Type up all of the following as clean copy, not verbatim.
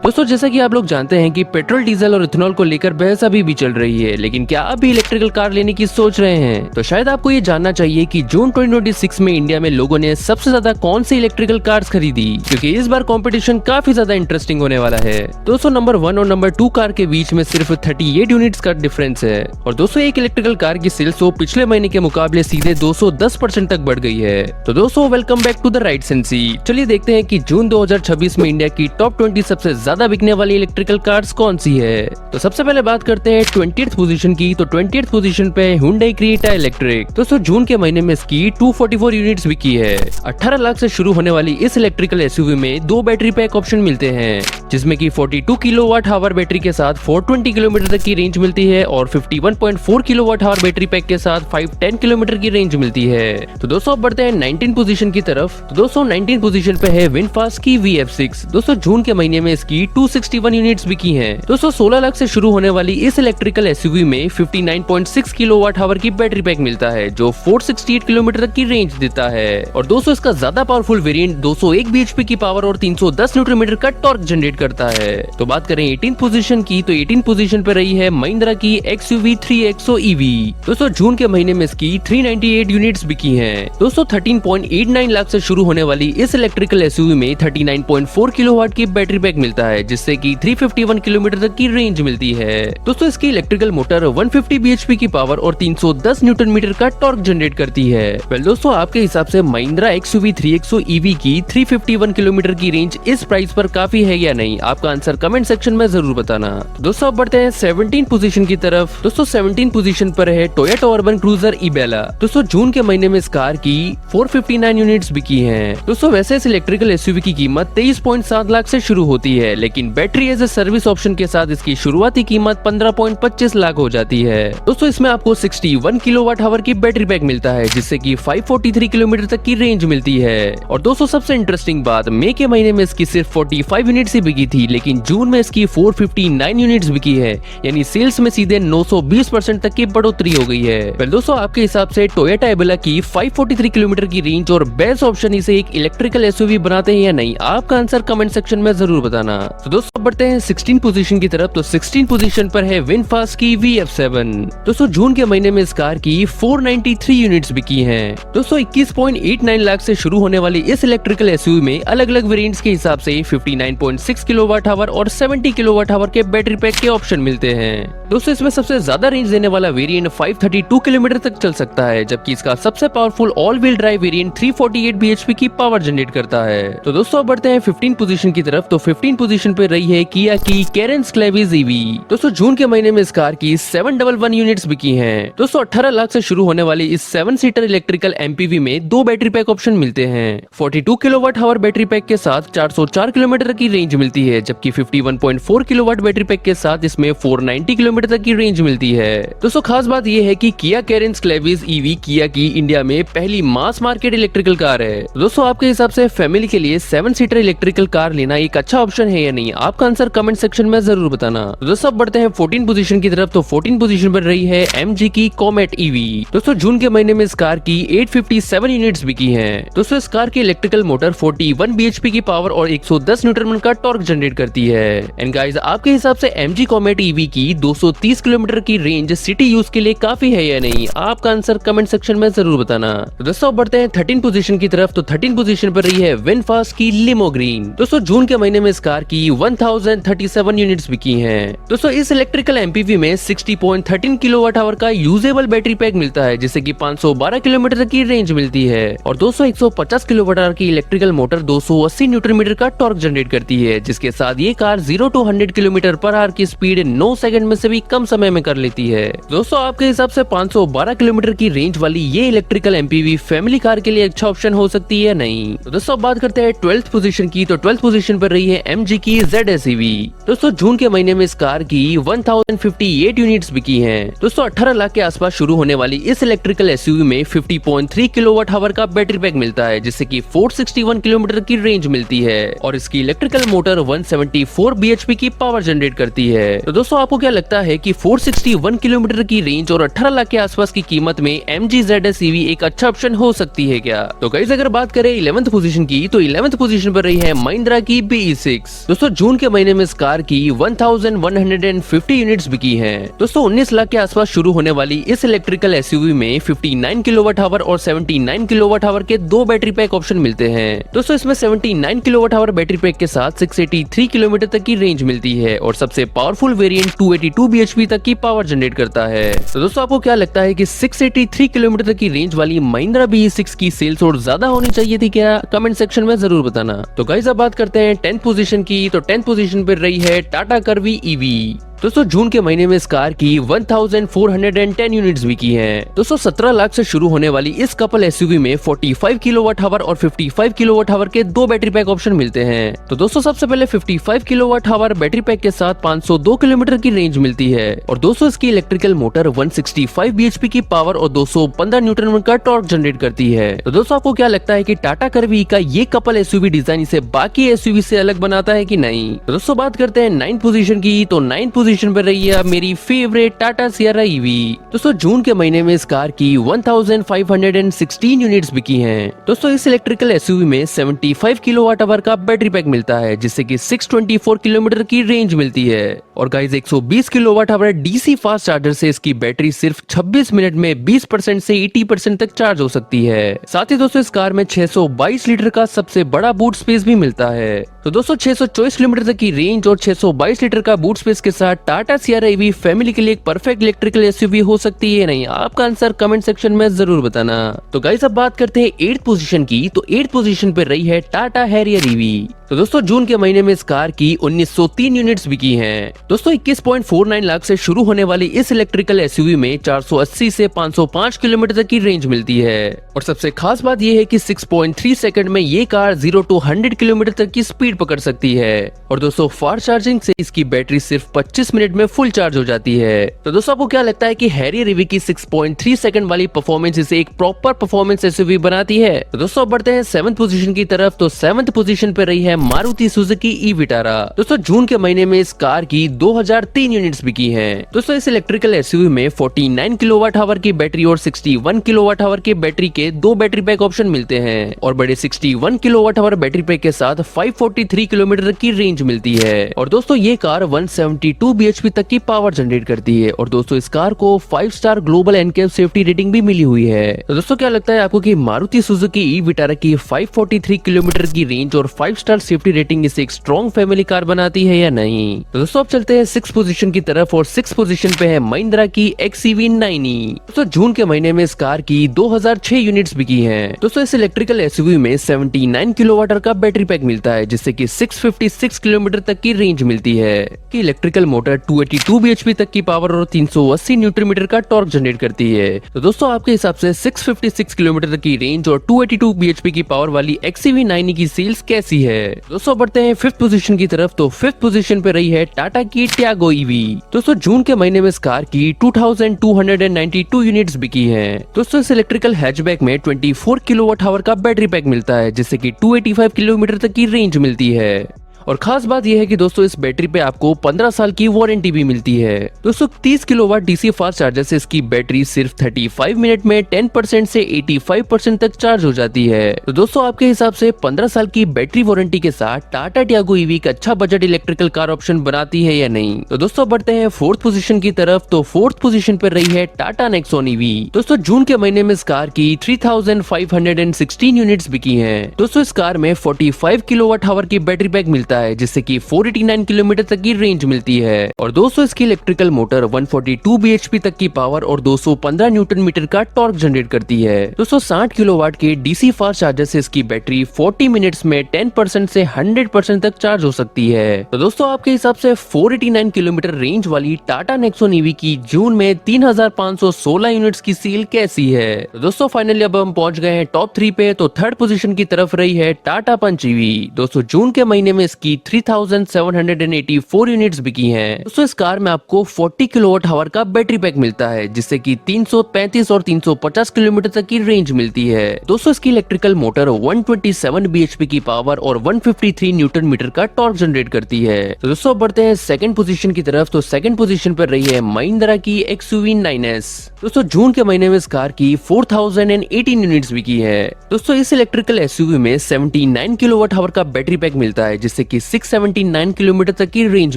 दोस्तों जैसा कि आप लोग जानते हैं कि पेट्रोल, डीजल और इथेनॉल को लेकर बहस अभी भी चल रही है, लेकिन क्या आप भी इलेक्ट्रिकल कार लेने की सोच रहे हैं? तो शायद आपको ये जानना चाहिए कि जून 2026 में इंडिया में लोगों ने सबसे ज्यादा कौन सी इलेक्ट्रिकल कार्स खरीदी, क्योंकि इस बार कंपटीशन काफी ज्यादा इंटरेस्टिंग होने वाला है। दोस्तों नंबर 1 और नंबर 2 कार के बीच में सिर्फ 38 यूनिट्स का डिफरेंस है और दोस्तों एक इलेक्ट्रिकल कार की सेल्स तो पिछले महीने के मुकाबले सीधे 210% तक बढ़ गई है। तो दोस्तों welcome back to the right sensei. चलिए देखते हैं कि जून 2026 में इंडिया की टॉप 20 सबसे ज्यादा बिकने वाली इलेक्ट्रिकल कार्स कौन सी है। तो सबसे पहले बात करते हैं 20th पोजीशन की। तो 20th पोजीशन पे Hyundai Creta इलेक्ट्रिक। दोस्तों जून के महीने में इसकी 244 यूनिट्स बिकी है। 18 लाख से शुरू होने वाली इस इलेक्ट्रिकल एसयूवी में 2 बैटरी पैक ऑप्शन मिलते हैं, जिसमें कि 42 किलोवाट आवर बैटरी के साथ 420 किलोमीटर तक की रेंज मिलती है और 51.4 किलोवाट आवर बैटरी पैक के साथ 510 किलोमीटर की रेंज मिलती है। तो दोस्तों अब बढ़ते हैं 19 पोजीशन की तरफ। तो दोस्तों 19 पोजीशन पे है VinFast की VF6। दोस्तों जून के महीने में इसकी 261 यूनिट्स बिकी हैं। दोस्तों 16 लाख से शुरू होने वाली इस इलेक्ट्रिकल एसयूवी में 59.6 किलोवाट आवर की बैटरी पैक मिलता है, जो 468 किलोमीटर तक की रेंज देता है। और दोस्तों इसका ज्यादा पावरफुल वेरिएंट 201 बीएचपी की पावर और 310 न्यूटन मीटर का टॉर्क जनरेट करता है। तो बात करें 18 पोजीशन की, तो 18 पोजीशन पे रही है महिंद्रा की XUV 3XO EV। दोस्तों जून के महीने में इसकी 398 यूनिट्स बिकी हैं। दोस्तों 13.89 लाख से शुरू होने वाली इस इलेक्ट्रिकल एसयूवी में 39.4 किलोवाट की बैटरी पैक मिलता है, जिससे कि 351 किलोमीटर तक की रेंज मिलती है। दोस्तों इसकी इलेक्ट्रिकल मोटर 150 बीएचपी की पावर और 310 न्यूटन मीटर का टॉर्क जनरेट करती है। वेल दोस्तों आपके हिसाब से महिंद्रा XUV 3XO EV की 351 किलोमीटर की रेंज इस प्राइस पर काफी है या नहीं? आपका आंसर कमेंट सेक्शन में जरूर बताना। दोस्तों अब बढ़ते हैं 17 पोजीशन की तरफ। दोस्तों 17 पोजीशन पर है टोयोटा अर्बन क्रूजर इबेला। दोस्तों जून के महीने में इस कार की 459 यूनिट्स बिकी हैं। दोस्तों वैसे इस इलेक्ट्रिकल एसयूवी की कीमत 23.7 लाख से शुरू होती है, लेकिन battery as a service option के साथ इसकी शुरुआती कीमत 15.25 लाख हो जाती है। दोस्तों इसमें आपको 61 किलोवाट आवर की बैटरी पैक मिलता है, जिससे कि 543 किलोमीटर तक की रेंज मिलती है। और दोस्तों सबसे इंटरेस्टिंग बात, मई के महीने में इसकी सिर्फ 45 यूनिट्स ही बिकी थी, लेकिन जून में इसकी 459 यूनिट्स बिकी है, यानी सेल्स में सीधे 920% तक की बढ़ोतरी हो गई है। वेल दोस्तों आपके हिसाब से टोयोटा इबेला की 543 किलोमीटर की रेंज और बेस्ट ऑप्शन इसे एक इलेक्ट्रिकल एसयूवी बनाते हैं या नहीं? आपका आंसर कमेंट सेक्शन में जरूर बताना। तो दोस्तों बढ़ते हैं 16 पोजीशन की तरफ। तो 16 पोजीशन पर है VinFast की VF7। दोस्तों जून के महीने में इस कार की 493 यूनिट्स बिकी हैं। दोस्तों 21.89 लाख से शुरू होने वाली इस इलेक्ट्रिकल एसयूवी में अलग अलग वेरिएंट्स के हिसाब से 59.6 किलोवाट आवर और 70 किलोवाट आवर के बैटरी पैक के ऑप्शन मिलते हैं। दोस्तों इसमें सबसे ज्यादा रेंज देने वाला वेरिएंट 532 किलोमीटर तक चल सकता है, जबकि इसका सबसे powerful all wheel drive variant 348 BHP की पावर जनरेट करता है। तो दोस्तों अब बढ़ते हैं 15 पोजीशन की तरफ। तो 15 पोजीशन पे रही है किया की कैरेंस क्लेविस EV। दोस्तों जून के महीने में इस कार की 711 यूनिट्स बिकी हैं। दोस्तों 18 लाख से शुरू होने वाली इस 7 सीटर इलेक्ट्रिकल MPV में 2 बैटरी पैक ऑप्शन मिलते हैं। 42 किलोवाट आवर बैटरी पैक के साथ 404 किलोमीटर की रेंज मिलती है, जबकि 51.4 किलोवाट बैटरी पैक के साथ इसमें 490 किलोमीटर तक की रेंज मिलती है। दोस्तों खास बात यह है कि किया कैरेंस क्लेविस EV किया की इंडिया में पहली मास मार्केट इलेक्ट्रिकल कार है। दोस्तों आपके हिसाब से फैमिली के लिए 7 सीटर इलेक्ट्रिकल कार लेना एक अच्छा ऑप्शन है या नहीं? आपका आंसर कमेंट सेक्शन में जरूर बताना। दोस्तों बढ़ते हैं 14 पोजीशन की तरफ। तो 14 पोजीशन पर रही है MG की कॉमेट EV। दोस्तों जून के महीने में इस कार की 857 यूनिट्स बिकी हैं। दोस्तों इस कार की इलेक्ट्रिकल मोटर 41 बीएचपी की पावर और 110 न्यूटन मीटर का टॉर्क जनरेट करती है। एंड गाइस आपके हिसाब से MG कॉमेट EV की 230 किलोमीटर की रेंज सिटी यूज के लिए काफी है या नहीं? आपका आंसर कमेंट सेक्शन में जरूर बताना। दोस्तों बढ़ते हैं 13 पोजीशन की तरफ। तो 13 पोजीशन पर रही है VinFast की लिमो ग्रीन। दोस्तों जून के महीने में इस कार की 1037 यूनिट्स बिकी हैं। दोस्तों इस इलेक्ट्रिकल MPV में 60.13 किलोवाट आवर का यूजेबल बैटरी पैक मिलता है, जिससे कि 512 किलोमीटर तक की रेंज मिलती है। और दोस्तों 150 किलोवाट आवर की इलेक्ट्रिकल मोटर 280 न्यूटन मीटर का टॉर्क जनरेट करती है, जिसके साथ ये car 0 to 100 kilometre per hour की स्पीड 9 सेकंड में से भी कम समय में कर लेती है। दोस्तों आपके हिसाब से 512 किलोमीटर की रेंज वाली ये इलेक्ट्रिकल MPV फैमिली कार के लिए अच्छा ऑप्शन हो सकती है या नहीं? तो दोस्तों बात करते हैं 12th पोजीशन की। तो 12th पोजीशन पर रही है MG की ZS EV। दोस्तों जून के महीने में इस कार की 1058 यूनिट्स बिकी हैं। दोस्तों 18 लाख के आसपास शुरू होने वाली इस इलेक्ट्रिकल एसयूवी में 50.3 किलोवाट आवर का बैटरी पैक मिलता है, जिससे कि 461 किलोमीटर की रेंज मिलती है और इसकी इलेक्ट्रिकल मोटर 174 बीएचपी की पावर जनरेट करती है। तो दोस्तों आपको क्या लगता है कि 461 किलोमीटर की रेंज और 18 लाख के आसपास की कीमत में MG ZS EV एक अच्छा ऑप्शन हो सकती है क्या? तो गाइस अगर बात करें 11th पोजीशन की, तो 11th पोजीशन पर रही है महिंद्रा की BE6। दोस्तों जून के महीने में इस कार की 1150 यूनिट्स बिकी हैं। दोस्तों 19 लाख के आसपास शुरू होने वाली इस इलेक्ट्रिकल एसयूवी में 59 किलोवाट आवर और 79 किलोवाट आवर के दो बैटरी पैक ऑप्शन मिलते हैं। दोस्तों इसमें 79 किलोवाट आवर बैटरी पैक के साथ 683 किलोमीटर तक की रेंज मिलती है और सबसे पावरफुल वेरिएंट 282 bhp तक की पावर जनरेट करता है। तो दोस्तों आपको क्या लगता है कि 683 किलोमीटर तक की रेंज वाली महिंद्रा BE6 की सेल्स और ज्यादा होनी चाहिए थी क्या? कमेंट सेक्शन में जरूर बताना। तो गाइस अब बात करते हैं 10th पोजीशन की। तो 10th पोजीशन पर रही है टाटा कर्वी ईवी। दोस्तों जून के महीने में इस कार की 1410 यूनिट्स बिकी हैं। दोस्तों 17 लाख से शुरू होने वाली इस कपल एसयूवी में 45 किलोवाट आवर और 55 किलोवाट आवर के दो बैटरी पैक ऑप्शन मिलते हैं। तो दोस्तों सबसे पहले 55 किलोवाट आवर बैटरी पैक के साथ 502 किलोमीटर की रेंज मिलती है और दोस्तों इसकी इलेक्ट्रिकल मोटर 165 bhp की पावर और 215 न्यूटन मीटर का टॉर्क जनरेट करती है। तो दोस्तों आपको क्या लगता है कि टाटा कर्वी का ये कपल एसयूवी डिजाइन इसे बाकी एसयूवी से अलग बनाता है कि नहीं? तो दोस्तों बात करते हैं 9th पोजीशन की। तो 9th पोजीशन पर रही है मेरी फेवरेट टाटा सियरा ईवी। दोस्तों जून के महीने में इस कार की 1516 यूनिट्स बिकी हैं। दोस्तों इस इलेक्ट्रिकल एसयूवी में 75 किलोवाट आवर का बैटरी पैक मिलता है जिससे कि 624 किलोमीटर की रेंज मिलती है और guys 120 kilowatt hour DC fast charger से इसकी बैटरी सिर्फ 26 मिनट में 20% से 80% तक चार्ज हो सकती है। साथ ही दोस्तों इस कार में 622 लीटर का सबसे बड़ा बूट स्पेस भी मिलता है। तो दोस्तों 624 किलोमीटर तक की रेंज और 622 लीटर का बूट स्पेस के साथ टाटा सियरा ईवी फैमिली के लिए एक परफेक्ट इलेक्ट्रिकल एसयूवी हो सकती है नहीं? आपका आंसर कमेंट सेक्शन में जरूर बताना। तो गाइस अब बात करते हैं 8th पोजीशन की। तो 8th पोजीशन पर रही है टाटा हैरियर ईवी। तो दोस्तों जून के महीने में इस कार की 1903 यूनिट्स बिकी हैं। दोस्तों 21.49 लाख से शुरू होने वाली इस इलेक्ट्रिकल एसयूवी में 480 से 505 किलोमीटर तक की रेंज मिलती है और सबसे खास बात यह है कि 6.3 सेकंड में ये कार 0 to 100 किलोमीटर तक की स्पीड पकड़ सकती है और दोस्तों फास्ट चार्जिंग से इसकी बैटरी सिर्फ 25 मिनट में फुल चार्ज हो जाती है। तो दोस्तों आपको क्या लगता है कि हैरियर ईवी की 6.3 सेकंड वाली परफॉर्मेंस इसे एक प्रॉपर परफॉर्मेंस एसयूवी बनाती है? तो दोस्तों बढ़ते हैं 7th पोजीशन की तरफ। तो 7th पोजीशन पे रही है मारुति सुजुकी ई विटारा। दोस्तों जून के महीने में इस कार की 2003 यूनिट्स बिकी हैं। दोस्तों इस इलेक्ट्रिकल एसयूवी में 49 किलोवाट आवर की बैटरी और 61 किलोवाट आवर की बैटरी के दो बैटरी पैक ऑप्शन मिलते हैं और बड़े 61 किलोवाट आवर बैटरी पैक के साथ 543 किलोमीटर की रेंज मिलती है और दोस्तों ये कार 172 bhp तक की पावर जनरेट करती है और दोस्तों इस कार को 5 स्टार ग्लोबल एनकेएफ सेफ्टी रेटिंग भी मिली हुई है। तो दोस्तों क्या लगता है आपको कि मारुति सुजुकी ई विटारा की 543 किलोमीटर की रेंज और 5 स्टार सेफ्टी रेटिंग इसे एक स्ट्रॉन्ग फैमिली कार बनाती है या नहीं? तो दोस्तों अब चलते हैं 6th पोजीशन की तरफ और 6th पोजीशन पे है महिंद्रा की XEV 9e। दोस्तों जून के महीने में इस कार की 2006 यूनिट्स बिकी हैं। दोस्तों इस इलेक्ट्रिकल एसयूवी में 79 किलोवाट का बैटरी पैक मिलता है जिससे कि 656 किलोमीटर तक की रेंज मिलती है कि इलेक्ट्रिकल मोटर 282 bhp तक की पावर और 380 न्यूटन मीटर का टॉर्क जनरेट करती है। तो दोस्तों आपके हिसाब से 656 किलोमीटर तक की रेंज और 282 bhp की पावर वाली XEV 9e की सेल्स कैसी है? दोस्तों बढ़ते हैं 5th पोजीशन की तरफ। तो 5th पोजीशन पे रही है टाटा की टियागो ईवी। दोस्तों जून के महीने में इस कार की 2292 यूनिट्स बिकी हैं। दोस्तों इस इलेक्ट्रिकल हैचबैक में 24 किलोवाट आवर का बैटरी पैक मिलता है जिससे कि 285 किलोमीटर तक की रेंज मिलती है और खास बात यह है कि दोस्तों इस बैटरी पे आपको 15 साल की वारंटी भी मिलती है। दोस्तों 30 किलोवाट डीसी फास्ट चार्जर से इसकी बैटरी सिर्फ 35 मिनट में 10% से 85% तक चार्ज हो जाती है। तो दोस्तों आपके हिसाब से 15 साल की बैटरी वारंटी के साथ टाटा टियागो ईवी एक अच्छा बजट इलेक्ट्रिकल कार ऑप्शन बनाती है या नहीं? तो दोस्तों बढ़ते हैं 4th पोजीशन की तरफ। तो 4th पोजीशन पर रही है टाटा नेक्सॉन ईवी। दोस्तों जून के महीने में इस कार की 3516 यूनिट्स बिकी हैं। दोस्तों इस कार में 45 किलोवाट आवर की बैटरी पैक मिलता है जिससे कि 489 किलोमीटर तक की रेंज मिलती है और दोस्तों इसकी इलेक्ट्रिकल मोटर 142 bhp तक की पावर और 215 न्यूटन मीटर का टॉर्क जनरेट करती है। दोस्तों 60 किलोवाट के डीसी फास्ट चार्जर से इसकी बैटरी 40 मिनट्स में 10% से 100% तक चार्ज हो सकती है। तो दोस्तों आपके हिसाब से 489 किलोमीटर रेंज वाली टाटा नेक्सॉन ईवी की जून में 3516 यूनिट्स की सेल कैसी है? तो दोस्तों फाइनली अब हम पहुंच गए हैं टॉप 3 पे। तो 3rd पोजीशन की तरफ रही है टाटा पंच ईवी। दोस्तों जून के महीने में इसकी 3784 यूनिट्स बिकी हैं। दोस्तों इस कार में आपको 40 किलोवाट आवर का बैटरी पैक मिलता है जिससे कि 335 और 350 किलोमीटर तक की रेंज मिलती है। दोस्तों इसकी इलेक्ट्रिकल मोटर 127 bhp की पावर और 153 न्यूटन मीटर का टॉर्क जनरेट करती है। तो दोस्तों बढ़ते हैं 2nd पोजीशन की तरफ। तो 2nd पोजीशन पर रही है महिंद्रा की XUV 9S। दोस्तों जून के महीने में इस कार की 4018 यूनिट्स बिकी है। दोस्तों इस इलेक्ट्रिकल एसयूवी में 79 किलोवाट आवर का बैटरी पैक मिलता है जिससे की 679 किलोमीटर तक की रेंज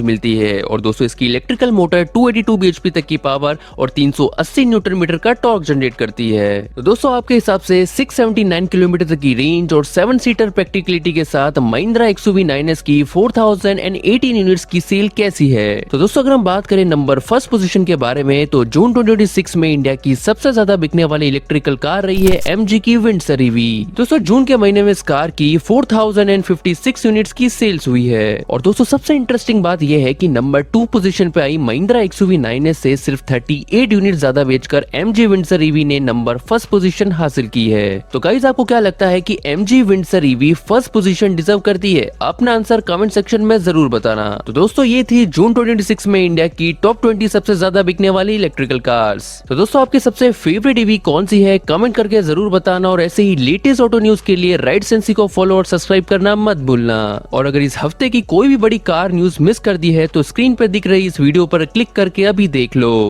मिलती है। और दोस्तों इसकी इलेक्ट्रिकल मोटर 282 bhp तक की पावर और 380 न्यूटन मीटर का टॉर्क जनरेट करती है। तो दोस्तों आपके हिसाब से 679 किलोमीटर तक की रेंज और 7 सीटर प्रैक्टिकलिटी के साथ महिंद्रा XUV 9S की 4018 यूनिट्स की सेल कैसी है? तो दोस्तों अगर हम बात करें नंबर फर्स्ट पोजीशन के बारे में, तो जून 2026 में इंडिया की सबसे ज्यादा बिकने वाली इलेक्ट्रिकल कार रही है MG की विंडसर EV। दोस्तों जून के महीने में इस कार की 4056 यूनिट्स की सेल्स हुई है। और दोस्तों सबसे इंटरेस्टिंग बात यह है कि नंबर 2 पोजीशन पे आई महिंद्रा XUV 9S से सिर्फ 38 यूनिट ज्यादा बेचकर MG विंडसर EV ने नंबर फर्स्ट पोजीशन हासिल की है। तो गाइस आपको क्या लगता है कि MG Windsor EV first position deserve करती है? अपना आंसर कमेंट सेक्शन में जरूर बताना। तो दोस्तों ये थी जून 2026 में इंडिया की टॉप 20 सबसे ज्यादा बिकने वाली इलेक्ट्रिकल कार्स। तो दोस्तों आपकी सबसे फेवरेट EV कौन सी है? कमेंट करके जरूर बताना। और ऐसे ही लेटेस्ट ऑटो न्यूज के लिए राइट सेंसी को फॉलो और सब्सक्राइब करना मत भूलना। और अगर इस हफ्ते की कोई भी बड़ी कार न्यूज मिस कर दी है तो स्क्रीन पर दिख रही इस वीडियो पर क्लिक करके अभी देख लो।